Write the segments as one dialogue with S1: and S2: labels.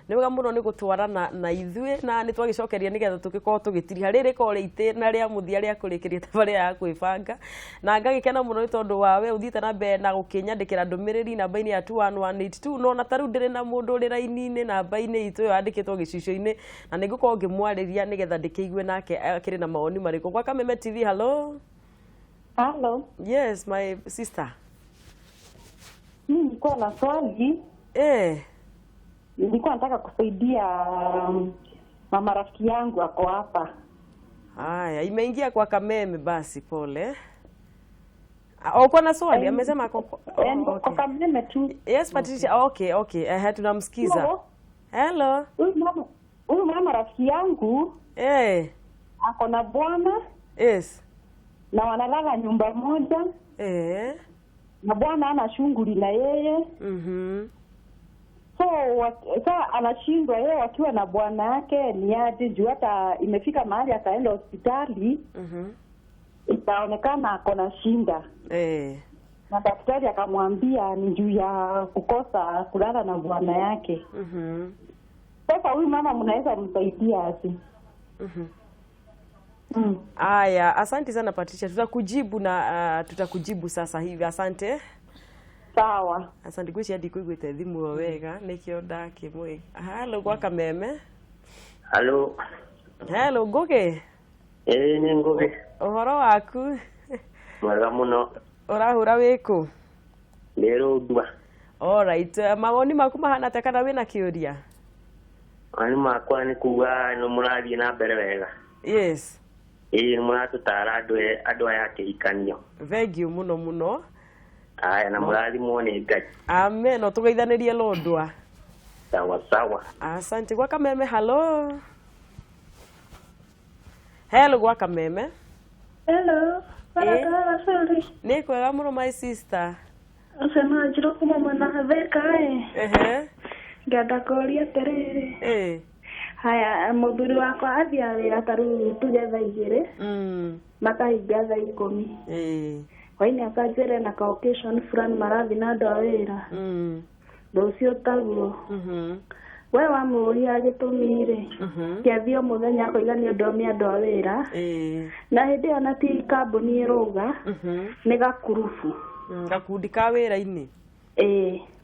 S1: nä wega må no nä gå twarana na ithuä na nä twagicokeria nä getha tå gä korwo tå gä tiriha rä rä korwo rä itä na rä a må thia rä a kå rä kä ria tabarä ya kwibanga na ngagä kena må no nä tondå wawe å thiä na mbere na gå kä nyandä kä ra ndå mä rä ri namba-inä ya 21182 no na tarä u ndä rä na må ndå å rä raini-inä namba-inä itå ä yo yandä kä two gä cicio-inä na nä ngå korwo ngä mwarä ria nä getha ndä kä igue nake akä rä na mawoni marä kå gwa Kameme TV. Hello.
S2: Hello.
S1: Yes, my sister.
S2: Nilikuwa na swali. Nilikuwa nataka kusaidia mama rafiki yangu ako hapa.
S1: Haya, imeingia kwa Kameme basi pole. Uko na swali? Amesema
S2: kwa Kameme tu.
S1: Yes, Patricia. Okay. Tunamsikiza. Hello.
S2: Huyu mama rafiki yangu ako na bwana.
S1: Yes.
S2: Na wanalala nyumba moja. Na bwana ana shughuli na yeye. So anashindwa yeye akiwa na bwana yake ni aje juu hata imefika mahali akaenda hospitali. Itaonekana ako na shinda. Na daktari akamwambia ni juu ya kukosa kulala na bwana yake. Sasa huyu mama mnaweza msaidia aje?
S1: Aya, asante sana Patricia. Tutakujibu na tutakujibu sasa hivi. Asante.
S2: Sawa.
S1: Asante gwici hadi kuigwite thimu wega nikio ndakimwe. Hello gwa Kameme. Hello Ngoge.
S3: Ni Ngoge.
S1: Uhoro waku?
S3: Mwega muno.
S1: Urahura wiku?
S3: Lero dua.
S1: Alright, mawoni maku mahana ta kana wina kiuria?
S3: Ani makwa ni kuga no murathi na mbere wega.
S1: Yes.
S3: Muratutara andå aya kĩhikanio.
S1: Thank you muno.
S3: Aya na mũrathimwo nĩ Ngai.
S1: Amen. No tũgeithanĩrie Lordwa.
S3: Sawa.
S1: Asante gwa Kameme. Hello gwa Kameme.
S4: Hello. Sorry.
S1: Nĩ kwega mũno my sister.
S4: Usema njiro kuma mwana theka ngenda kũria atĩrĩrĩ. Haya, mũthuri wakwa athia wĩra taru tugetha igĩrĩ. Makahinga thaa 10. Hwainĩ akanjĩra na ka occasion fulani marathi na andũ a wĩra. Rũciũ taguo. We wamũria gĩtũmi-rĩ, kĩathio mũthenya akoiga nĩ ũndũ wa andũ a wĩra. Na hĩndĩ ĩyo na ti kambuni ĩrauga nĩ gakurubu.
S1: Gakundi ka wĩra-inĩ.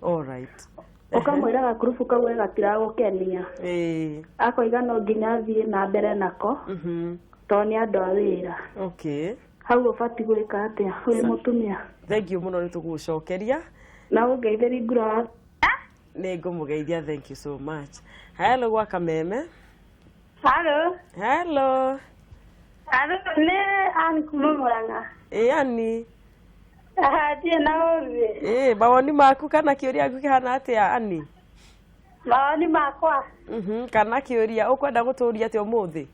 S1: Alright.
S4: Ukamwĩra gakurubu kau gatiragũkenia. Akoiga no nginya athiĩ na mbere nako. Tondũ nĩ andũ a wĩra.
S1: Okay.
S4: Hau ũbatiĩ gwĩka atĩa wĩ mũtumia?
S1: Thank you mũno nĩ tũgũcokeria.
S4: Na ũngeithĩrie ngura.
S1: Nĩ ngũmũgeithia, thank you so much. Hello gwa Kameme.
S4: Hello. Nĩ Ani kuma Mũrang'a.
S1: Ani.
S4: Ndiĩ na ũthĩ.
S1: Mawoni maku kana kĩũria gĩaku kĩhana atĩa Ani?
S4: Mawoni makwa.
S1: Kana kĩũria ũkwenda gũtũũria atĩa ũmũthĩ?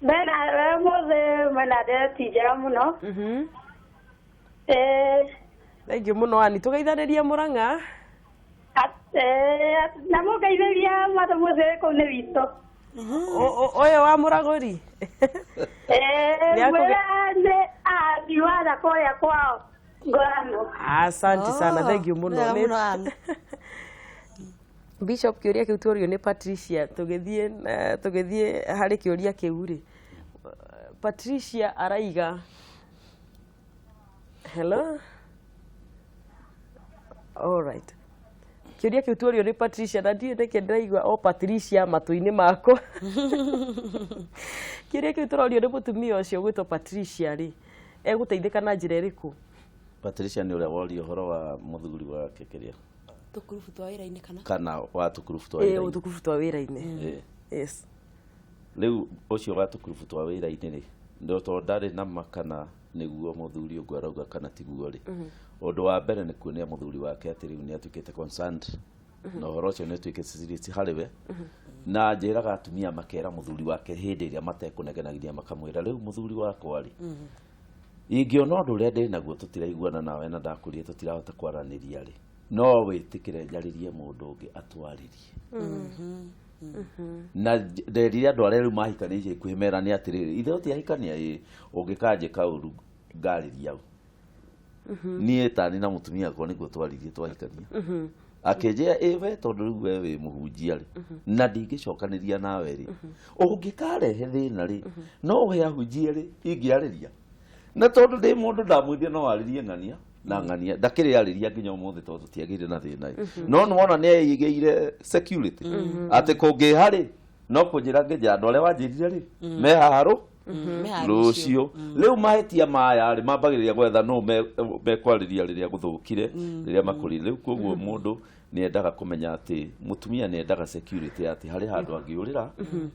S4: Mena ũmũthĩ mena ndeti njega mũno.
S1: Thank you mũno Ani. Tũgeithanĩrie Mũrang'a.
S4: Na mũgeithĩria mũthĩ kũu nĩ witũ.
S1: Ũyũ wa Mũragũri?
S4: Mwĩra ndiwatha kũrĩa kwao ngorano.
S1: Asante sana, thank you mũno. Bishop kĩũria kĩu tuorio nĩ Patricia, tũgĩthiĩ harĩ kĩũria kĩu rĩ. Patricia araiga. Hello. All right. Kĩũria kĩu tuorio nĩ Patricia na ndiĩ nĩkĩ ndĩraigua Patricia matũ-inĩ makwa. Kĩũria kĩu tuorio nĩ mũtumia ũcio gwĩtwo Patricia rĩ, egũteithĩka na njĩra ĩrĩkũ?
S5: Patricia nĩ ũrĩa worio ũhoro wa mũthuri wake kĩrĩa
S6: tukurubu twa wĩra-inĩ
S5: kana wa tukurubu twa wĩra-inĩ.
S1: Tukurubu twa wĩra-inĩ. Yes.
S5: Rĩu ũcio wa tukurubu twa wĩra-inĩ rĩ, ndoto ndarĩ na makana nĩguo mũthuri ũngĩ arauga kana tiguo rĩ. Ũndũ wa mbere nĩ kuonia mũthuri wake atĩ rĩu nĩ atuĩkĩte concerned na ũhoro ũcio nĩ atuĩkĩte serious harĩ we, na njĩraga atumia makera mũthuri wake hĩndĩ ĩrĩa matekũnegenagĩria makamwĩra rĩu mũthuri wakwa rĩ, ingĩona ũndũ ũrĩa ndĩ naguo tũtiraiguana nawe na ndakũria tũtirahota kwaranĩria rĩ, no wĩtĩkĩre njarĩrie mũndũ ũngĩ atwarĩrie. Na rĩrĩa andũ arĩa rĩu mahikanĩirie kwĩmera nĩ atĩrĩrĩ, ithe ũtiahikania ũngĩkanjĩka ũru ngarĩria u niĩ tani na mũtumia akwa nĩguo twaririe twahikania akenjea we tondu riu we wi muhunjia ri na ndingĩcokanĩria nawe ri ũngĩkarehe thĩna ri no ũhe ahunjie ri ingĩarĩria na tondu ndĩ mũndũ ndamwĩthia no arĩrie ng'ania na ng'ania ndakĩrĩ arĩria nginya ũmũthĩ tondu tũtiagĩire na thĩna no nĩwona nĩaigĩire security atĩ kũngĩha ri no kũnjĩra ngĩnja andũ arĩa wanjĩrire ri me haha rũciũ rĩu mahĩtia maya rĩ mambagĩrĩria gwetha no mekwarĩria rĩrĩa gũthũkire rĩrĩa makũrire rĩu koguo mũndũ nĩendaga kũmenya atĩ mũtumia nĩendaga security atĩ harĩ handũ angĩũrĩra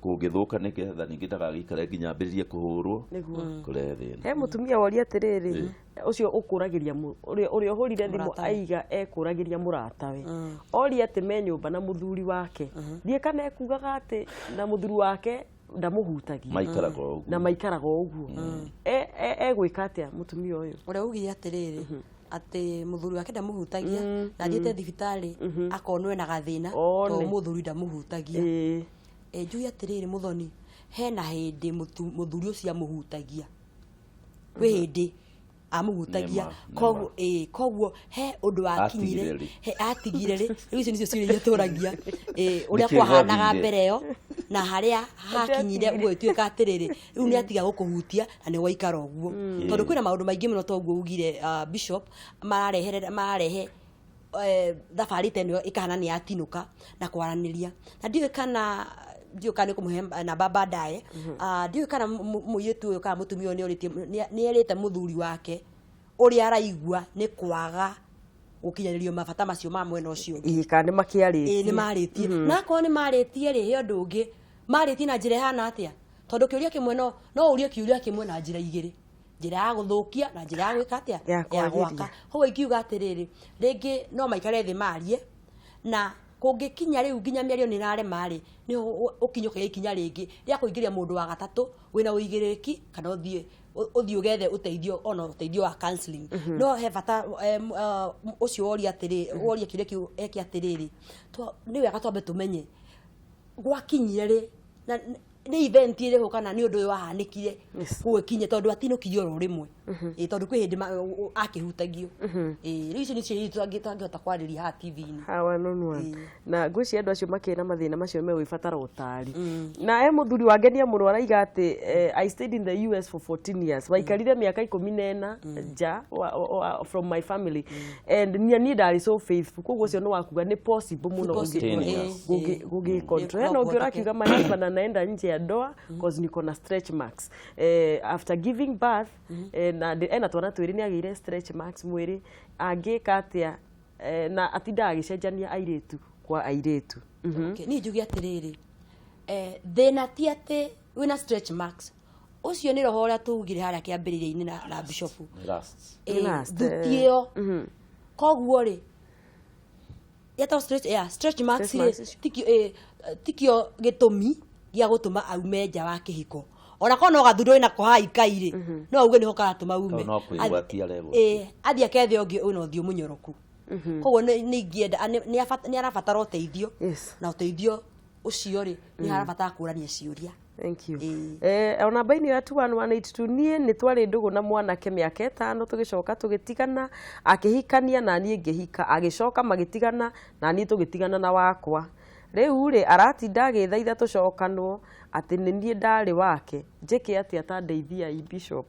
S5: kũngĩthũka nĩgetha ningĩ ndagagĩikare nginya ambĩrĩrie kũhũrwo kũrehe thĩna.
S1: He mũtumia woria atĩrĩrĩ ũcio ũkũragĩria ũrĩa ũhũrire thimũ aiga ekũragĩria mũratawe oria atĩ me nyũmba na mũthuri wake thiĩ kana ekugaga atĩ na mũthuri wake ndamuhutagia na maikaraga ũguo egwĩka atĩa mũtumia ũyũ
S6: ũrĩa ugire atĩrĩrĩ atĩ mũthuri wake ndamuhutagia na thiĩte thibitarĩ akonwo na gathĩna to mũthuri ndamuhutagia njuge atĩrĩrĩ mũthoni hena hĩndĩ mũthuri ũcio amũhutagia kwĩ hĩndĩ amuhutagia koguo he ũndũ wakinyire atigire rĩ rĩu icio nicio ciũria tũragia ũrĩa kwahanaga mbere ĩyo na harĩa hakinyire gwĩtuĩka atĩrĩrĩ rĩu nĩ atiga gũkũhutia na nĩ waikara ũguo tondũ kwĩna maũndũ maingĩ mũno toguo ugire bishop mararehe thabarĩ teno ĩkahana nĩ yatinũka na kwaranĩria na ndiũĩ kana nĩ kũmũhe namba baadaye ndiũĩ kana mũirĩtu ũyũ kana mũtumia ũyũ nĩ erĩte mũthuri wake ũrĩa araigua nĩ kwaga gũkinyanĩrio mabata macio ma mwena ũcio
S1: ũngĩ kana nĩ makĩarĩtie
S6: nĩ marĩtie na akorwo nĩ marĩtie rĩ he ũndũ ũngĩ marĩtie na njĩra ihana atĩa tondũ kĩũria kĩmwe no ũrie kĩũria kĩmwe na njĩra igĩrĩ njĩra ya gũthũkia na njĩra ya gwĩka atĩa ya gwaka koguo ingiuga atĩrĩrĩ rĩngĩ no maikare thĩ marie na kũngĩkinya rĩu nginya mĩario nĩ narema rĩ nĩ ũkinyũke ikinya rĩngĩ rĩa kũingĩria mũndũ wa gatatũ wĩna ũigĩrĩrĩki kana ũthiĩ ũgethe ũteithio ona ũteithio wa counseling no he bata ũcio woria kĩrĩa kĩu eke atĩrĩrĩ nĩ wega twambe tũmenye gwakinyire rĩ nĩ event ĩrĩho kana nĩ ũndũ ũyũ wahanĩkire gũgĩkinye tondũ atinũkirie oro rĩmwe tondũ kwĩ hĩndĩ akĩhutagio rĩu icio nĩcio tũngĩhota kwarĩria haha TV-inĩ
S1: hawanunua na ngwĩciria andũ acio makĩna mathĩna macio megwĩbatara ũtari na mũthuri wangenia mũno araiga atĩ I stayed in the US for 14 years waikarire mĩaka 14 nja from my family and niĩ ndarĩ so faithful koguo ũcio nĩ wakuga nĩ possible mũno gũgĩcontrol na ũngĩ ũrakiuga my husband anaenda nje ya ndoa cause niko na stretch marks after giving birth na ena twana twĩrĩ nĩ agĩire stretch marks mwĩrĩ angĩka atĩa na atindaga agĩcenjania airĩtu kwa airĩtu
S6: niĩ njuge atĩrĩrĩ thĩna ti atĩ wĩna stretch marks ũcio nĩ roho ũrĩa tugire harĩa kĩambĩrĩria-inĩ na bishop thuti ĩyo koguo rĩ yetwo stretch marks tikio gĩtũmi gĩa gũtũma aume nja wa kĩhiko ona korwo no gathuro ina ko haikaire no uge niho karatuma ume athia kethe ũngĩ ũna ũthiũ mũnyoroku koguo nĩ ingĩenda nĩ arabatara ũteithio na ũteithio ũcio rĩ nĩ arabatara kũrania ciũria.
S1: Thank you. Ona baini ya 21182 niĩ nĩ twarĩ ndũgũ na mwanake mĩaka 5 tũgĩcoka tũgĩtigana akĩhikania na niĩ ngĩhika agĩcoka magĩtigana na niĩ tũgĩtigana na wakwa rĩu rĩ aratinda agĩthaitha tũcokanwo atĩ nĩ niĩ ndarĩ wake njĩke atĩa ta ndeithia i bishop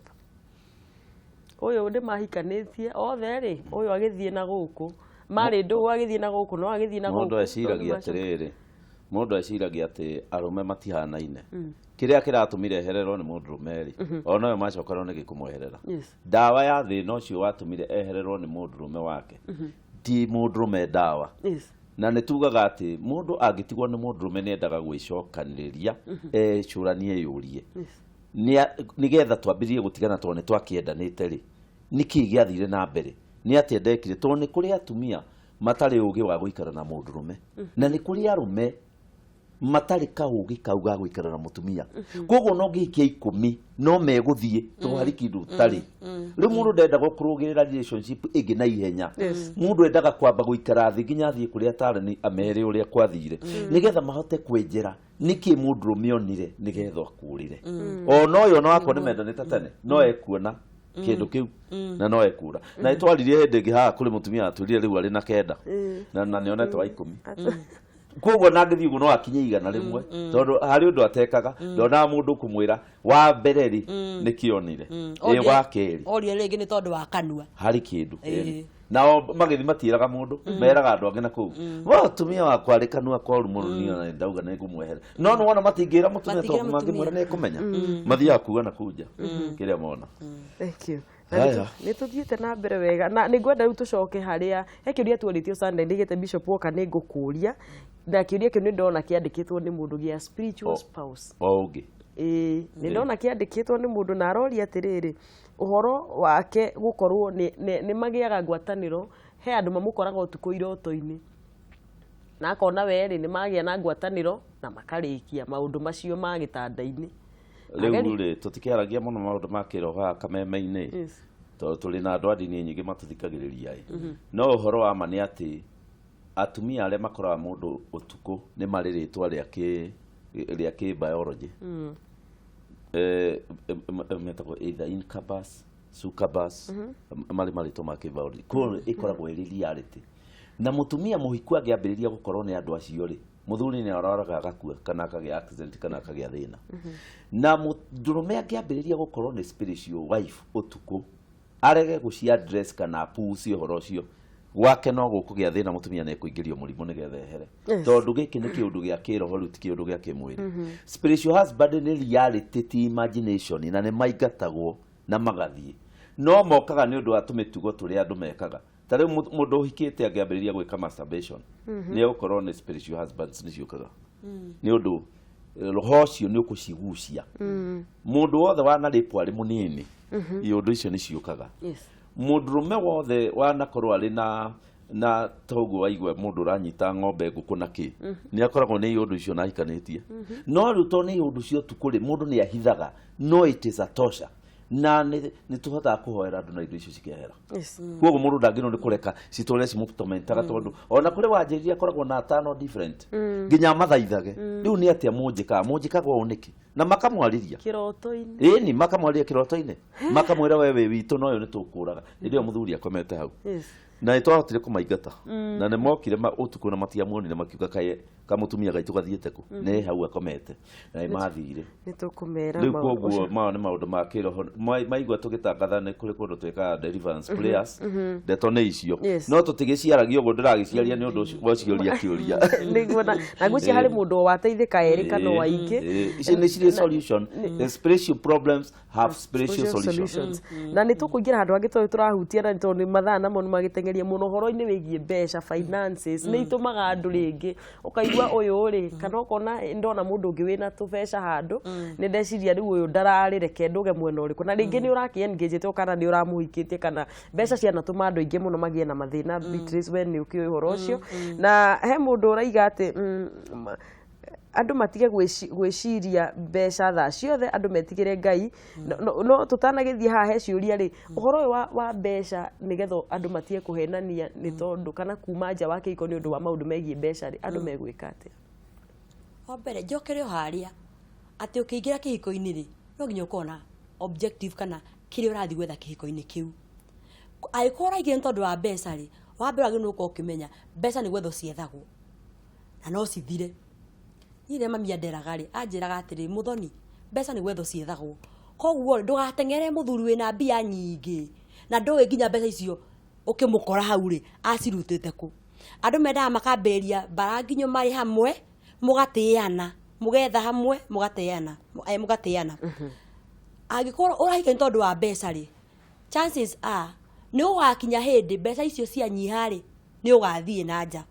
S1: ũyũ ndĩ mahikanĩtie othe rĩ ũyũ agĩthiĩ na gũkũ marĩ ndũgũ agĩthiĩ na gũkũ no agĩthiĩ na gũkũ
S5: mũndũ eciragia atĩrĩrĩ mũndũ eciragia atĩ arũme matihanaine kĩrĩa kĩratũmire ehererwo nĩ mũndũrũme rĩ ona we macokanwo nĩ gĩkũmweherera ndawa ya thĩna ũcio watũmire ehererwo nĩ mũndũrũme wake ti mũndũrũme ndawa na nĩ tugaga atĩ mũndũ angĩtigwo nĩ mũndũrũme nĩ endaga gwĩcokanĩrĩria ecũranie yũrie nĩgetha twambĩrĩrie gũtigana tondũ nĩ twakĩendanĩte rĩ nĩkĩ gĩathire na mbere nĩ atĩ ndekire tondũ nĩ kũrĩ atumia matarĩ ũgĩ wa gũikara na mũndũrũme na nĩ kũrĩ arũme matarĩ kaũgĩ kau ga gũikara na mũtumia koguo no ngĩikia 10 no megũthiĩ tondũ harĩ kĩndũ tarĩ rĩu mũndũ ndenda gũkũrũgĩrĩra relationship ĩngĩ na ihenya mũndũ endaga kwamba gũikara thĩ nginya athiĩ kũrĩa atarĩ nĩ amere ũrĩa kwathire nĩgetha mahote kwenjera nĩkĩ mũndũrũme onire nĩgetha akũrĩre ona ũyũ no akwo nĩ mendanĩte tene no ekuona kindu kiu na no ekura na itwaririe hindi ngi ha kuri mutumia atwirire riu ari na kenda na nionete wa 10 koguo na ngithi uguo no akinye igana rimwe tondu hari undu atekaga ndona mundu kumwira wa mbere ri nikionire wa keri
S6: orie ringi ni tondu wa kanua
S5: hari kindu nao magithi matiraga mundu meraga andu angi na kuu wa tumia wakwa ri kanua koru muno niona ndauga ni ngumwehere no wona matingira mutumia tondu mangimwira ni kumenya mathia kuga na kuja kiria mona.
S1: Thank you. Nä tå thiä te na mbere wega na nä ngwenda rä u tå coke harä a he kä å ria twarä Sunday nä gä te Bishop Walker nä ngå kå ria na kä å ria kä nä ndona kä andä kä two nä må ndå gä a spiritual spouse
S5: ngä
S1: nä ndona kä andä kä two nä må ndå na aroria atä rä rä å horo wake gå korwo nä magä aga ngwatanä ro he andå mamå koraga å tukå iroto-inä na akona werä nä magä a na ngwatanä ro na makarä kia maå ndå macio ma gä tanda-inä
S5: riu ri tutikiaragia muno maundu ma kiroha Kameme-ini tondu turi na andu andini nyingi matuthikagiriria no uhoro wa ma ni ati atumia aria makoraga mundu utuku ni mariritwa ria ki biology metagwo either incubus succubus mari to ma ki biology ko ikoragwo iri reality na mutumia muhiku angiambiriria gukorwo ni andu acio ri muthuri ni araraga agakua kana akagia accident kana akagia thina na mudurume angiambiriria gukorwo ni spiritual wife utuku arege gucia address kana pusi horo cio gwake no gukugia thina mutumia ne kuingirio murimu ni gethehere tondu giki ni kiundu gia kiroho ruti kiundu gia kimwiri spiritual husband ni reality ti imagination na ne maigatagwo na magathie no mokaga ni undu wa tumitugo turi andu mekaga tare mundu hikite angiambiriria gwika masturbation ni gukorwo ni spiritual husbands ni ciukaga ni undu roho cio ni ukucigucia mundu wothe wana ripu ari munini iundu icio ni ciukaga mundurume wothe wanakorwo ari na toguo waigwa mundu ranyita ng'ombe nguku na ki ni akoragwo ni iundu icio na hikanitie no ruto ni iundu cio tukuri mundu ni ahithaga no it is a tosha na ni tuhota kuhoera andu na indo icio cikehera koguo mundu ndangino ni kureka citore cimutomentaga tondu ona kuri wanjiriria koragwo na tano different nginya mathaithage riu ni atia munjikaga uniki na makamwariria
S1: kiroto-ini
S5: ni makamwariria kiroto-ini makamwira wewe witu no yo ni tukuraga ndio muthuri akomete hau na itwahotire kumaingata na ne mokire utuku na matiamuoni na makiuga kae kamutumia gaitu gathiete ku ne hau akomete na mathire
S1: ni tukumera
S5: riu koguo ni maundu ma kiroho maigwa tugitangatha ni kuri kundu tweka deliverance prayers ndeto ne icio no tutigiciaragia uguo ndiragiciaria ni undu wacioria kiuria
S1: niguo na gucia hari mundu wateithika eri kana waingi
S5: ici ni serious solution the spiritual problems have spiritual solutions
S1: na ni tukuingira handu angi turahutia na tondu mathaa namo ni magitengeria muno horo-ini wigie mbeca finances ni itumaga andu ringi ukaigua uyu ri kana ukona ndona mundu ungi wina tubeca handu ni ndeciria riu uyu ndarari reke nduge mwena uriku na ringi ni uraki-engage te kana ni uramuhikitie kana mbeca ciana tuma andu ingi muno magie na mathina Beatrice we ni ukioi horo ucio na he mundu uraiga ati andu matige gwiciria mbeca thaa ciothe andu metigire Ngai no tutanagithie haha he ciuria ri uhoro wa mbeca nigetha andu matige kuhenania ni tondu kana kuma nja wa kihiko ni undu wa maundu megie mbeca ri andu megwika atia
S6: wa mbere njokere haria ati ukiingira kihiko-ini ri no nginya ukona objective kana kiri urathi gwetha kihiko-ini kiu aikora igire tondu wa mbeca ri wa mbere agino uko ukimenya mbeca ni gwetho ciethagwo na no cithire ire mami anderaga ri anjiraga atiri muthoni mbeca ni gwetho ciethagwo koguo ndugatengere muthuri wina mbia nyingi na ndowe nginya mbeca icio ukimukora hau ri acirutite ku andu mendaga makamberia baranginyo mai hamwe mugatiana mugetha hamwe mugatiana agikorwo urahika tondu wa mbeca ri chances are ni ugakinya hindi mbeca icio cianyiha ri ni ugathie na nja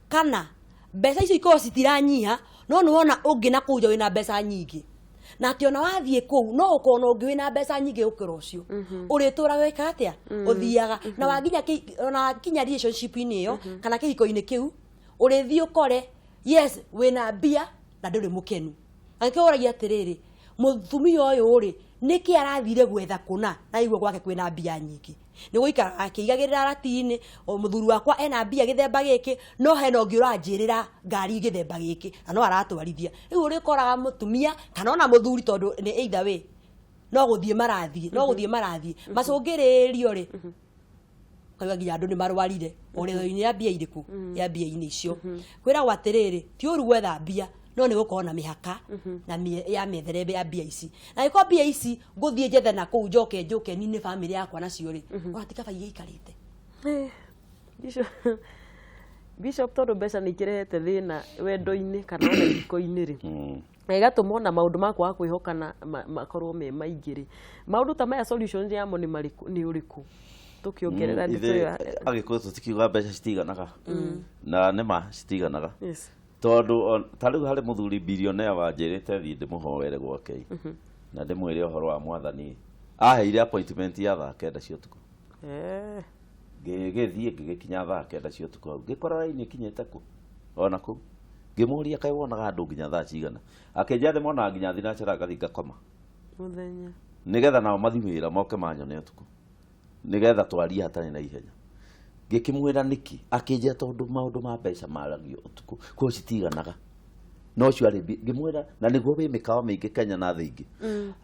S6: kana mbeca icio ikorwo citiranyiha no nuona ungi na kuja wina mbeca nyingi na ati ona wathie kuu no ukona ungi wina mbeca nyingi ukira ucio uritura weka atia uthiaga na wanginya ona kinya relationship-ini iyo kana kihiko-ini kiu urithie ukore yes wina mbia na nduri mukenu angikoragia atiriri muthumia uyu ri niki arathire gwetha kuna na igwe gwake kwina mbia nyingi ni guikara akigagirira ratini o muthuri wakwa ena mbia githemba giki no hena ungi uranjirira ngari githemba giki na no aratwarithia riu uri koraga mutumia kana ona muthuri tondu ni either way no guthie marathie macungiririo ri kaiwa nginya andu ni marwarire oretho-ini ya mbia iriku ya mbia-ini icio kwira gwa atiriri ti uru gwetha mbia no ni gukorwo na mihaka na ya metherebe ya mbia ici na iko mbia ici nguthie njethe na kuu njoke nini family yakwa nacio ri watika baiye ikarite
S1: Bishop tondu mbeca ni ikirehete thina wendo-ini kana ona iko-ini ri igatuma ona maundu makwa kwihokana makorwo me maingi ri maundu ta maya solutions yamo ni uriku tukiongerera nditoya
S5: agikuyu tutikiuga mbeca citiganaga na nima citiganaga tondu tariu hari muthuri billionaire wanjirite thii ndimuhoere gwake na ndimwire uhoro wa mwathani aheire appointment ya thaa 9 cia utuku ngigithie ngigikinya thaa 9 cia utuku ngikora raini kinyete ku ona ku ngimuria kai wonaga andu nginya thaa cigana akenja ndimona nginya thinacara ngathi ngakoma
S1: muthenya
S5: nigetha nao mathimira moke manyone utuku nigetha twarie hatari na ihenya ngikimwira niki akinjia tondu maundu ma mbeca maragio utuku ko citiganaga no cio ari ngimwira na niguo wi mikawa mingi Kenya na thingi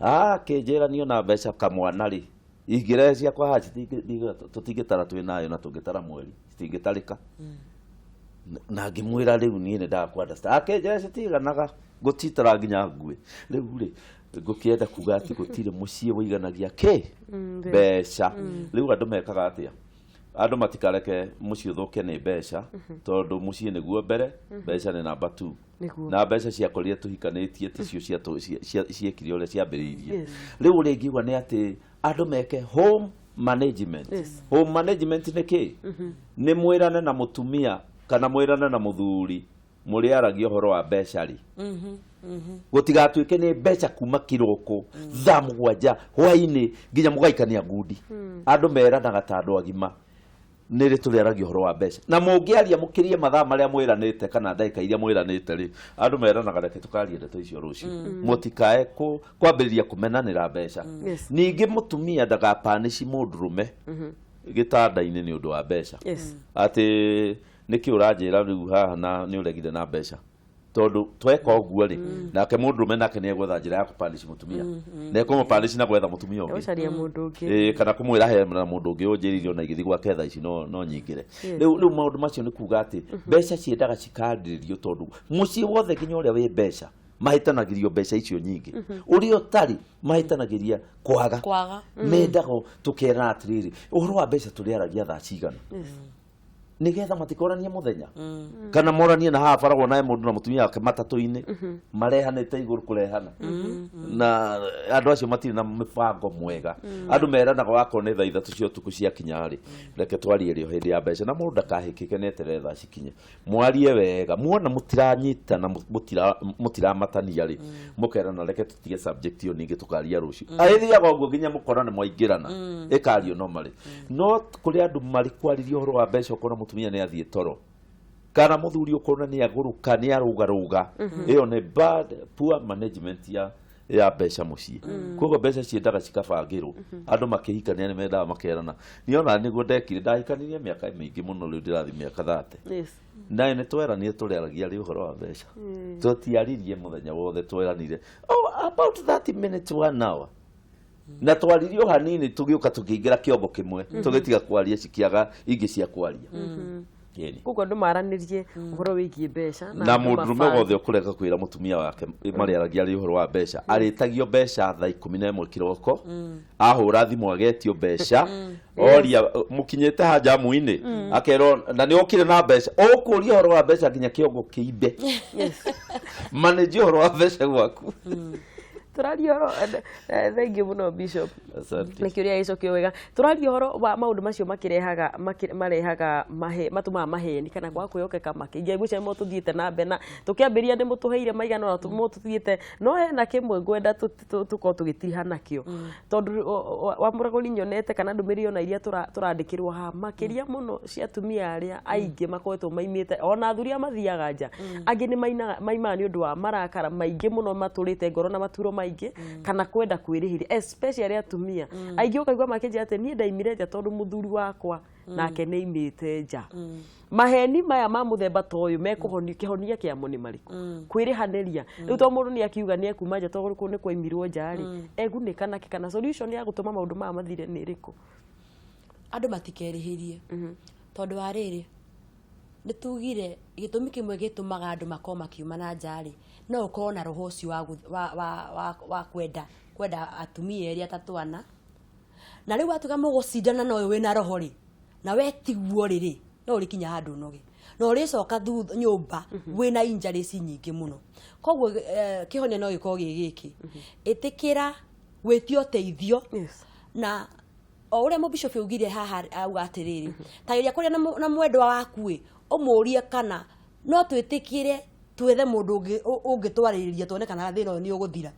S5: akinjira ni ona mbeca kamwana ri ingire kwa haci tutingitara twinayo na tungitara mweri citingitarika na ngimwira riu ni ndakwa understand akinjira citiganaga gutitara nginya ngui riu ri ngukienda kuga ati gutire mucie wiganagia mbeca riu andu mekaga atia andu matikareke mucie thuke ni mbeca tondu mucie niguo mbere mbeca ni number 2 na mbeca cia koria tuhikanitie ticio ciekire uria ciambiriirie riu ringiuga ni ati andu meke home management home management ni ki ni mwirane na mutumia kana mwirane na muthuri muri aragio horo wa mbeca ri gutigatuike ni mbeca kuma kiroko thaa 7 hwaini nginya mugaikania ngundi andu meranaga ta andu agima niri turi aragio horo wa mbeca na mungiaria mukirie mathaa maria mwiranite kana ndaika iria mwiranite ri andu meranaga reke tukarie ndeto icio rucio mutikae kwambiriria kumenanira mbeca ningi mutumia ndagapanici mundurume gitanda-ini ni undu wa mbeca ati niki uranjira riu haha na ni uregire na mbeca tondu tweka uguo ri nake mundurume nake ni egwetha njira ya kupanici mutumia na kumupanici na gwetha mutumia ungi
S1: ucaria mundu ungi
S5: kana kumwira he na mundu ungi unjiririo na igithi gwa ketha ici no nyingire riu maundu macio ni kuga ati mbeca ciendaga cikandirio tondu mucie wothe nginya uria wi mbeca mahitanagirio mbeca icio nyingi uri otari mahitanagiria kwaga mendago tukerana atiriri uhoro wa mbeca turiaragia thaa cigana nigetha matikorania muthenya kana moranie na haha baragwo nae mundu na mutumia wake matatu-ini marehanite iguru kurehana na andu acio matire na mibango mwega andu meranaga wako ni thaa 3 cia utuku cia kinyari reke twarie rio hindi ya mbeca na mundu ndakahikike netere thaa cikinye mwarie wega muona mutiranyita na mutiramatania ri mukerana reke tutige subject iyo ningi tukaria rucio aithiaga uguo nginya mukorane mwaingirana ikario no mari no kuri andu mari kwaririo horo wa mbeca ukona mutumia ni athie toro kana muthuri ukona ni aguruka ni arugaruga iyo ni bad poor management ya mbeca mucie koguo mbeca ciendaga cikabangirwo andu makihikania ni mendaga makerana niona niguo ndekire ndahikanirie miaka mingi muno riu ndirathi miaka 30 na ni tweranie turiaragia ri uhoro wa mbeca tutiaririe muthenya wothe tweranire about 30 minutes 1 hour na twaririo hanini tugiuka tukiingira kiongo kimwe tugitiga kwaria cikiaga ingi cia kwaria
S1: kuko ndu maranirie uhoro wigie mbeca
S5: na mundurume wothe ukureka kwira mutumia wake mari aragia ri uhoro wa mbeca aritagio mbeca thaa 11 kiroko ahura thimu agetio mbeca oria mukinyete haja muini akero na ni okire na mbeca ukuria uhoro wa mbeca nginya kiongo kiibe manage uhoro wa mbeca gwaku
S1: turario horo thank you muno Bishop nikiuria ico kiwega turario horo wa maundu macio marehaga matuma maheni kana kwa kwiyokeka makingia guce mo tuthiite na mbena tukiambiria ndi mutuheire maigana na tumo tuthiite no hena kimwe ngwenda tuko tugitiriha nakio tondu wa muragori nyonete kana ndumiri ona iria turandikirwo ha makiria muno cia tumia aria aingi makoetwo maimite ona thuria mathiaga nja angi ni maima ni undu wa marakara maingi muno maturite ngoro na maturo maingi kana kwenda kwirihiri especially atumia aingi ukaigwa makinja ati ni ndaimire nja tondu muthuri wakwa nake nĩ imĩte nja maheni maya ma muthemba ta ũyũ mekuhonia kĩhonia kĩamo nĩ marĩkũ kwĩrĩhanĩria rĩu to mũndũ nĩ akiuga nĩ ekuma nja to nĩ kwaimirwo nja rĩ egunĩka nake kana solution ya gũtũma maũndũ maya mathire nĩ ĩrĩkũ
S6: andũ matikerĩhĩrie tondũ wa rĩrĩ nĩ tugire gĩtũmi kĩmwe gĩtũmaga andũ makoo makiuma na nja rĩ no ũkorwo na roho ũcio wa kwenda atumia erĩ atatwana na rĩu atuga mũgũcindana na ũyũ wĩna roho rĩ na we tiguo rĩrĩ no ũrĩkinya handũ noge na ũrĩcoka nyũmba wĩna injuries nyingĩ mũno koguo kĩhonia no gĩkorwo gĩgĩkĩ ĩtĩkĩra gwĩtio teithio na o ũrĩa mũbishop augire haha auga atĩrĩrĩ ta iria kũrĩa na mwendwa waku ĩ ũmũrie kana no twĩtĩkĩre twethe mũndũ ũngĩtwarĩrĩria tuone kana thĩna ũyũ nĩ ũgũthira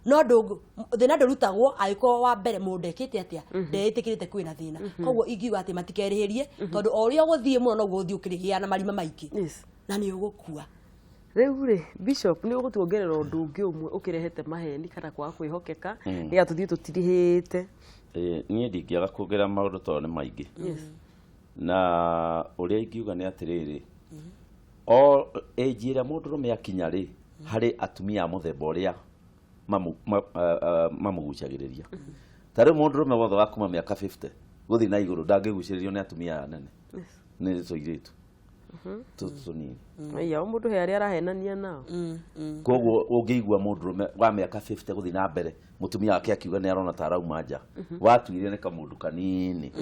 S6: no thĩna ndũrutagwo agĩkorwo wa mbere mũndũ ekĩte atĩa ndeĩtĩkĩrĩte kwĩna thĩna koguo ingiuga atĩ matikerĩhĩrie tondũ o ũrĩa ũgũthiĩ mũno noguo ũthiĩ ũkĩrĩhĩa na marima maingĩ na nĩ ũgũkua
S1: rĩu rĩ bishop nĩ ũgũtuongerera ũndũ ũngĩ ũmwe ũkĩrehete maheni kana kwaga kwĩhokeka nĩgetha tũthiĩ tũtirihĩte
S5: niĩ ndingĩaga kuongerera maũndũ tondũ nĩ maingĩ na ũrĩa ingiuga nĩ atĩrĩrĩ o age ĩrĩa mũndũrũme akinya rĩ harĩ atumia a mũthemba ũrĩa mamũgucagĩrĩria ta rĩu mũndũrũme wothe wa kuma mĩaka 50 gũthiĩ na igũrũ ndangĩgucĩrĩrio nĩ atumia anene nĩ tũirĩtu tũnini
S1: o mũndũ he arĩa arahenania nao
S5: koguo ũngĩigua mũndũrũme wa mĩaka 50 gũthiĩ na mbere mũtumia wake akiuga nĩ arona ta arauma nja watuire nĩ kamũndũ kanini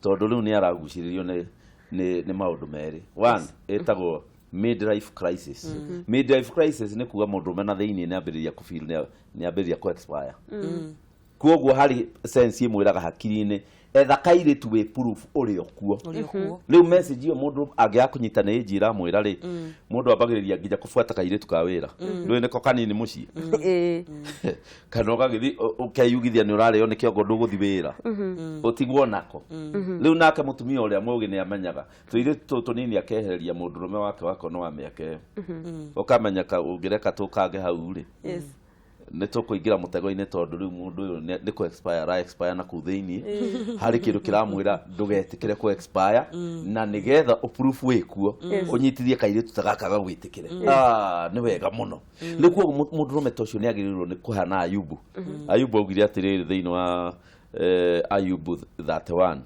S5: tondũ rĩu nĩ aragucĩrĩrio nĩ maũndũ merĩ one ĩtagwo midlife crisis midlife crisis nĩ kuga mũndũrũme na thĩinĩ nĩ ambĩrĩria kũfeel nĩ ambĩrĩria ku expire koguo harĩ sense ĩmwĩraga hakiri-inĩ etha kairĩtu wĩ proof ũrĩ okuo rĩu message iyo mũndũ angĩaga kũnyita nĩ age ĩramwĩra rĩ mũndũ ambagĩrĩria nginya kũbuata kairĩtu ka wĩra ndũĩ nĩko kanini mũciĩ kana ũgagĩthiĩ ũkeyugithia nĩ ũrarĩo nĩ kĩongo ndũgũthi wĩra ũtigwo nako rĩu nake mũtumia ũrĩa mũgĩ nĩ amenyaga tũirĩtu tũtũ tũnini akehereria mũndũrũme wake wakono wa mĩaka ĩyo ũkamenyaka ũngĩreka tũkange hau rĩ nĩ tũkũingĩra mũtego-inĩ tondũ rĩu mũndũ ũyũ nĩ kũ expire na kũu thĩinĩ harĩ kĩndũ kĩramwĩra ndũgetĩkĩre kũ expire na nĩgetha ũproof wĩkuo ũnyitithie kairĩtu ta gaka gagwĩtĩkĩre nĩ wega mũno rĩu koguo mũndũrũme ta ũcio nĩ agĩrĩirwo nĩ kũhana Ayubu augire atĩrĩrĩ thĩinĩ wa Ayubu 31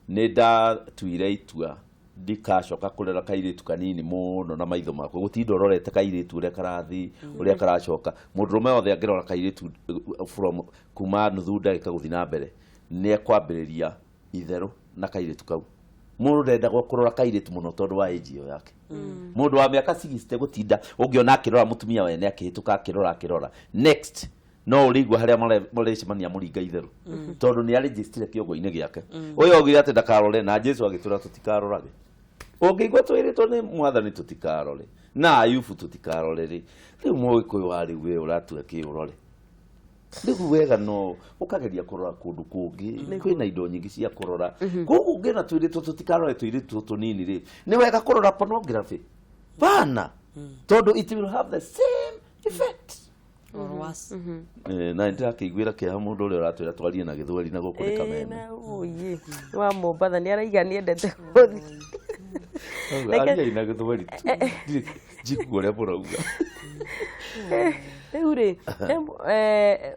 S5: nĩ ndatuire itua ndikacoka kũrera kairĩtu kanini mũno na maitho makwa gũtinda ũrorete kairĩtu ũrĩa karathi ũrĩa karacoka mũndũrũme wothe angĩrora kairĩtu from kuma nuthu ndagĩka gũthiĩ na mbere nĩ ekwambĩrĩria itherũ na kairĩtu kau mũndũ ndendagwo kũrora kairĩtu mũno tondũ wa age ĩyo yake mũndũ wa mĩaka 60 gũtinda ũngĩona akĩrora mũtumia we nĩ akĩhĩtũka akĩrora next no ũrĩigua harĩa marĩcemania mũringa itherũ tondũ nĩ arĩnjĩstire kĩongo-inĩ gĩake ũyũ augire atĩ ndakarore na Jesũ agĩtwĩra tũtikarorage ũngĩigua twĩrĩtwo nĩ mwathani tũtikarore na Ayubu tũtikarore rĩ rĩu mũgĩkũyũ wa rĩu we ũratua kĩũrore rĩu wega no ũkageria kũrora kũndũ kũngĩ kwĩna indo nyingĩ cia kũrora koguo ũngĩona twĩrĩtwo tũtikarore twĩrĩtwo tũnini rĩ nĩ wega kũrora pornography bana tondũ it will have the same effect na ndĩrakĩiguĩra kĩeha mũndũ ũrĩa ũratwĩra twarie na gĩthweri na gũkũ nĩ Kameme
S1: wa Mombatha nĩ araiga nĩ endete gũthiĩ
S5: ariai na gĩthweri njiguo ũrĩa mũrauga
S1: rĩu rĩ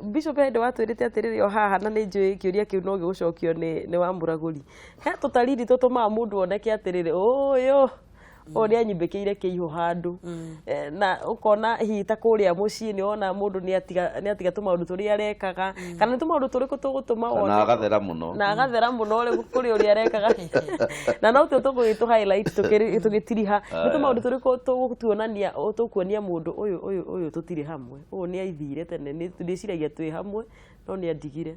S1: bishop hĩndĩ watwĩrĩte atĩrĩrĩ o haha na nĩ njũĩ kĩũria kĩu no gĩgũcokio nĩ wa mũragũri he tũtariri tũtũmaga mũndũ oneke atĩrĩrĩ ũyũ nĩ anyimbĩkĩire kĩihũ handũ na ũkona hihi ta kũrĩa mũciĩ nĩ wona mũndũ nĩ atiga tũmaũndũ tũrĩa arekaga kana nĩ tũmaũndũ tũrĩkũ tũgũtũma
S5: ona agathera mũno
S1: rĩu kũrĩ ũrĩa arekaga na no tũ tũgũgĩtũ highlight tũgĩtiriha nĩ tũmaũndũ tũrĩkũ tũkuonia mũndũ ũyũ tũtirĩ hamwe ũyũ nĩ aithire tene ndĩciragia twĩ hamwe no nĩ andigire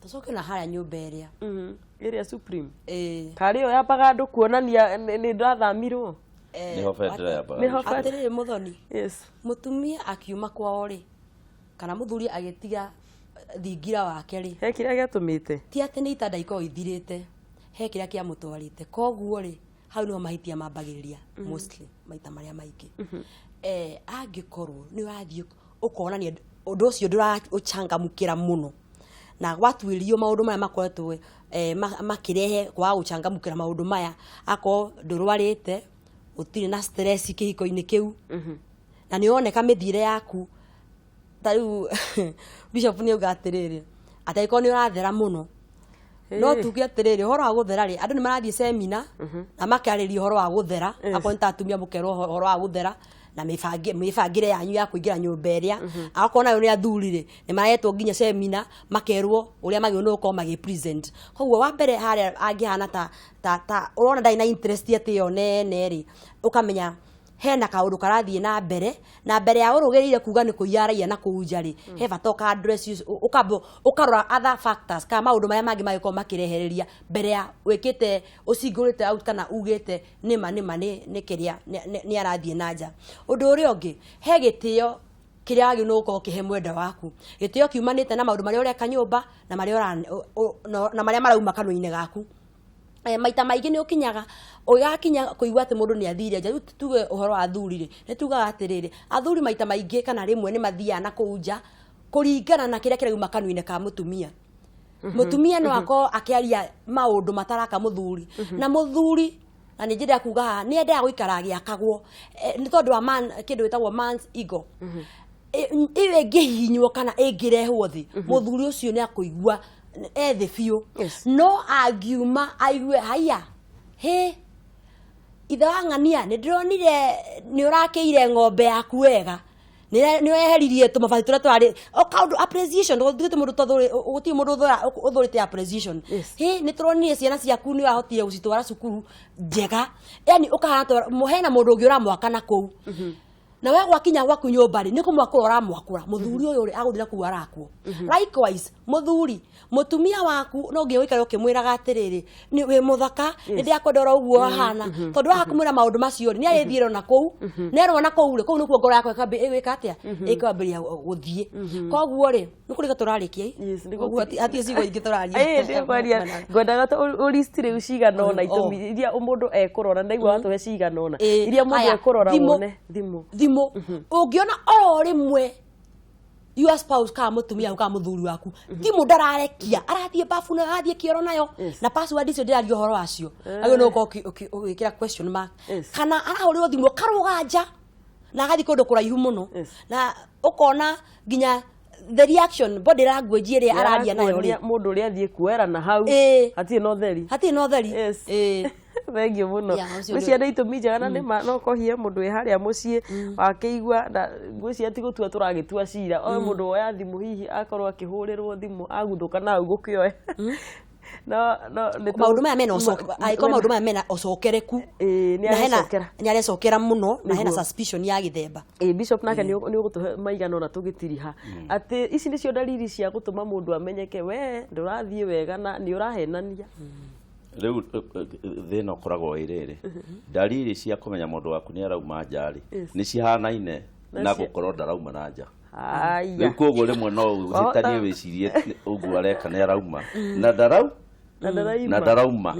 S6: tũcoke na harĩa nyũmba
S1: ĩrĩa Supreme karĩ yo yambaga andũ kuonania nĩ ndathamirwo
S6: atĩrĩrĩ mũthoni mũtumia akiuma kwao rĩ kana mũthuri agĩtiga thingira wake rĩ
S1: he kĩrĩa gĩatũmĩte
S6: ti atĩ nĩ itanda ikorwo ithirĩte he kĩrĩa kĩamũtwarĩte koguo rĩ hau nĩho mahĩtia mambagĩrĩria mostly maita marĩa maingĩ angĩkorwo nĩ wathiĩ ũkonania ũndũ ũcio ndũrauchangamũkĩra mũno na gwatuirio maundu maya makoretwo makirehe kwa guchangamukira maundu maya ako ndurwarite utire na stress kihiko-ini kiu na nioneka mithire yaku tariu bishop ni ugatirire ataiko ni urathera muno no tuge atirire horo wa guthera ri andu ni marathie seminar na makariria horo wa guthera akonta atumia mukero horo wa guthera na mifagire yanyu ya kuingira nyumba iria akona yo ni athurire ni maretwo nginya seminar makerwo uria magiono ko magi present koguo wa mbere haria angihana ta urona ndai na interest ati yo nene ri ukamenya hena kaundu karathie na mbere ya urugerire kuga ni kuyaraia na kuunja ri he batoka address ukarora other factors kama maundu maya mangi magiko makirehereria mbere ya wikite usingurite out kana ugite nima ni kiria ni arathie nanja undu uri ongi he gitio kiria wagi no ko kihe mwenda waku gitio kiumanite na maundu maria uri kanyumba na maria na maria marauma kanwa-ini gaku maita maingi ni ukinyaga ugakinya kuigwa ati mundu ni athire nja tuge uhoro wa athurire ni tugaga atiriri athuri maita maingi kana rimwe ni mathia na kuunja kuringana na kiria kirauma kanwa-ini ka mutumia mutumia no ako akiaria maundu mataraka muthuri na muthuri na ni njira kuga ni enda guikara giakagwo ni tondu wa man kindu witagwo man's ego iwe ngihinywo kana ingirehwo thi muthuri ucio ni akuigwa the few no agiuma aiwe haya he ithangania ni ndironire ni urakeire ng'ombe yaku wega ni weheririe tumabati turia twari okaudu appreciation ndugite mundu tothuri uti mundu uthurite appreciation he ni turonire ciana ciaku ni wahotire gucitwara cukuru njega yani ukahana muhena mundu ungi uramwaka na kou na wewe gwakinya gwaku nyumba ri niko mwako uramwakura muthuri uyu ri aguthira ku arakwo likewise muthuri mutumia waku no ngi wikare ukimwiraga atiriri ni we muthaka ni ndiakwendora uguo hana tondu wa kumwira maundu macio ni ayithire na kou nero na kou ri kou ni kuo ngoro yakwe kambe igwika atia ikwambiria guthie koguo ri ni kuri gaturarikia koguo ati cigo ingi turaria
S1: ndio kwaria ngwendaga to ulistire ucigana ona itumi iria mundu ekurora ndaigwa watu cigana ona iria mundu ekurora wone thimo ungiona oro rimwe your spouse ka mutumia ka muthuri waku thimu ndararekia arathie bafu na arathie kioro nayo na password icio ndirario horo wacio ayo no ko ukikira question mark kana arahurirwo thimu karuganja na agathi kundu kuraihu muno na ukona nginya the reaction body language ire araria nayo ri mundu ri athie kuera na hau hatie no theri thank you muno uciana itumi njega na no kohie mundu e haria mucii wakeigwa na ngwiciria ti gutua turagitua cira o mundu oya thimu hihi akorwo akihurirwo thimu aguthuka na ugukioe no
S6: maundu maya mena aiko maundu maya mena osokereku na hena ni arecokera muno na hena suspicion ya githemba
S1: bishop nake ni ugutuhe maigana ona tugitiriha ati ici nicio dalili cia gutuma mundu amenyeke we ndurathie wega na ni urahenania
S5: riu thina ukoragwo iriri dalili cia kumenya mundu waku ni arauma njari ni cihanaine na gukorwo ndarauma na nja
S1: aya
S5: koguo rimwe no uhitanie wicirie uguo areka ni arauma na ndarauma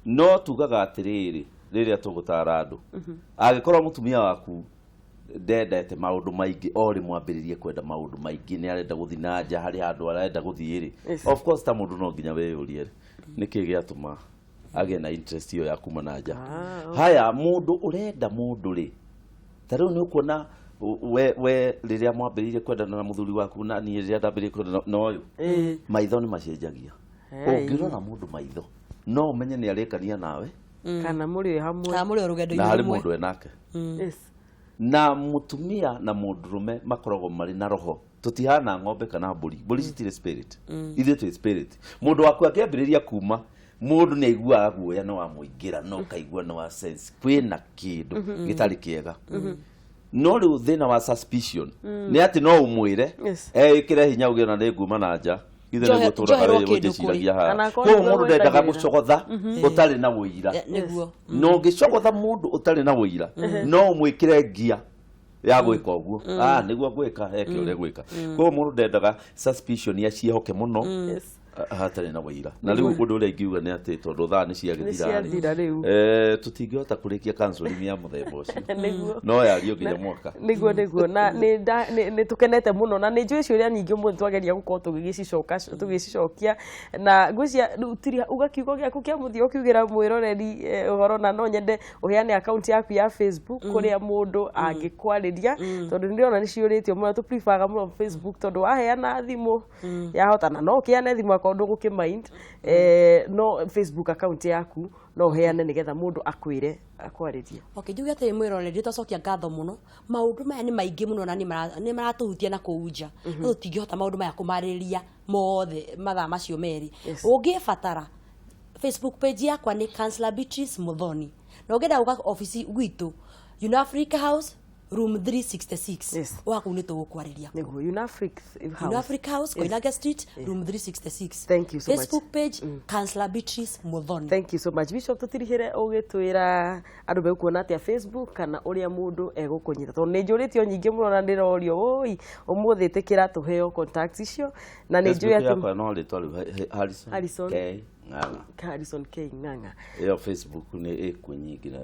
S5: no tugaga atiriri riria tugutara andu agikorwo mutumia waku ndendete maundu maingi ori mwambiririe kwenda maundu maingi ni arenda guthi na nja hari handu arenda guthi ri of course ta mundu no nginya weyurie niki giatuma age na interest yo ya kuma na nja haya mundu urenda mundu ri tariu ni ukuona we riria mwambiririe kwenda na muthuri waku na ni riria ndambiririe kwenda no uyu maitho ni macenjagia ungirora mundu maitho no umenye ni arekania nawe
S1: kana muri hamwe
S6: rugendo
S5: na hari mundu enake na mutumia na mundurume makoragwo mari na roho tutihana ng'ombe kana mburi citire spirit ithe tu spirit mundu waku akiambiriria kuma mundu ni aiguaga guoya no amuingira no kaigua no sense kwina kindu gitari kiega no riu thina wa suspicion ni ati no umwire ikire hinya uge na nguma na nja ithe ni gutura kare guteciragia ha ko mundu ndendaga mucogotha utari na wuira no ngicogotha mundu utari na wuira no umwikire ngia ya gwika uguo niguo gwika eke ure gwika ko mundu ndendaga suspicion ya ciehoke muno hatarĩ na wĩira na rĩu ũndũ ũrĩa ingiuga nĩ atĩ tondũ thaa nĩ ciagĩthira rĩu tũtingĩhota kũrĩkia counseling ya mũthemba ũcio no yario nginya mwaka
S1: nĩguo na nĩ tũkenete mũno na nĩ njũĩ ciũria nyingĩ mũno twageria gũkorwo tũgĩcicokia na ngwĩcia rĩu ugakiugo gĩaku kĩa mũthia ũkiugĩra mwĩroreri ũhoro na no nyende ũheane account yaku ya Facebook kũrĩa mũndũ angĩkwarĩria tondũ nĩndĩrona nĩ ciũrĩtio mũno tũprefaga mũno Facebook tondũ waheana thimũ yahotana no ũkĩane thimũ akorwo ndũgũkĩmind no Facebook account yaku no heane nigetha mundu akwire akwarĩrie.
S6: Okay, njuge atĩ mwĩroreri tũcokia ngatho mũno. Maũndũ maya nĩ maingĩ mũno na nĩ maratuhutia na kũunja. No tũtingĩhota maũndũ maya kũmarĩria mothe mathaa macio merĩ. Ũngĩbatara Facebook page yakwa ni Councillor Beatrice Muthoni. Na ũngĩenda uga office gwitũ Africa House room 366 waku nĩ tũgũkwarĩria
S1: nĩguo
S6: Africa House Koinange Street room 366.
S1: Thank you so much.
S6: Facebook page Councillor Beatrice Muthoni.
S1: Thank you so much. Bishop tutirihire ũgĩtwĩra andũ megũkuona atĩa Facebook kana ũrĩa mũndũ egũkũnyita tondũ nĩ njũrĩtio nyingĩ mũno na ndĩrorio oi ũmũthĩ tĩkĩra tũheo contact icio na nĩ njũĩ atĩ
S5: no rĩtwa
S1: Harrison K Ng'ang'a
S5: yo Facebook nĩ ĩkũnyingi na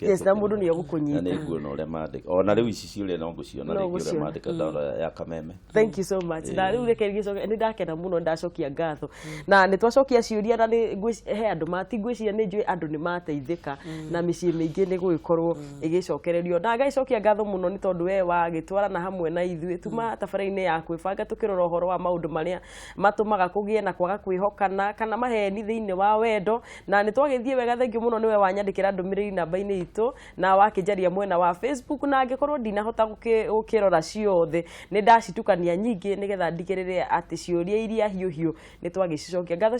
S1: yes na mũndũ nĩ egũkũnyita
S5: na nĩguo no ũrĩa mandĩka ona rĩu ici ciũria no ngũciona rĩngĩ ũrĩa mandĩka ndawa ya Kameme.
S1: Thank you so much. Na rĩu reke ngicoke nĩ ndakena mũno ndacokia ngatho na nĩ twacokia ciũria na nĩ he andũ matigwĩciria nĩ njũĩ andũ nĩ mateithĩka na mĩciĩ mĩingĩ nĩ gũgĩkorwo ĩgĩcokererio na ngaicokia ngatho mũno nĩ tondũ we wagĩtwarana hamwe na ithuĩ tuma tabarĩra-inĩ ya kwĩbanga tũkĩrora ũhoro wa maũndũ marĩa matũmaga kũgĩe na kwaga kwĩhokana kana maheni thĩinĩ wa wendo na nĩ twagĩthiĩ wega thengiũ mũno nĩwe wanyandĩkĩra ndũmĩrĩri namba-inĩ itũ na wakĩnjaria mwena wa Facebook na angĩkorwo ndinahota gũkĩrora ciothe nĩ ndacitukania nyingĩ nĩgetha ndigĩrĩre atĩ ciũria iria hiũhiũ nĩ twagĩcicokia. Ngatho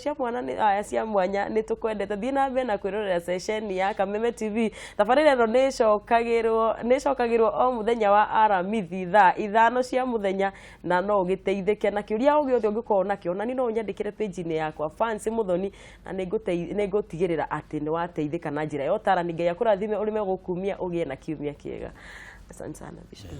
S1: cia mwanya nĩ tũkwendete thiĩ na mbere na kwĩrorera session ya Kameme TV. Tabarĩra ĩno nĩ ĩcokagĩrwo o mũthenya wa aramithi thaa 5 cia mũthenya na no ũgĩteithĩke na kĩũria o gĩothe ũngĩkorwo nakĩo na no ũnyandĩkĩre page-inĩ yakwa Fancy Muthoni na nĩ ngũtigĩrĩra atĩ nĩ wateithĩka na njĩra ya ũtaarani. Ngai akũrathime ũrĩ megũkumia ũgĩe na kiumia kĩega. Asante sana Bishop.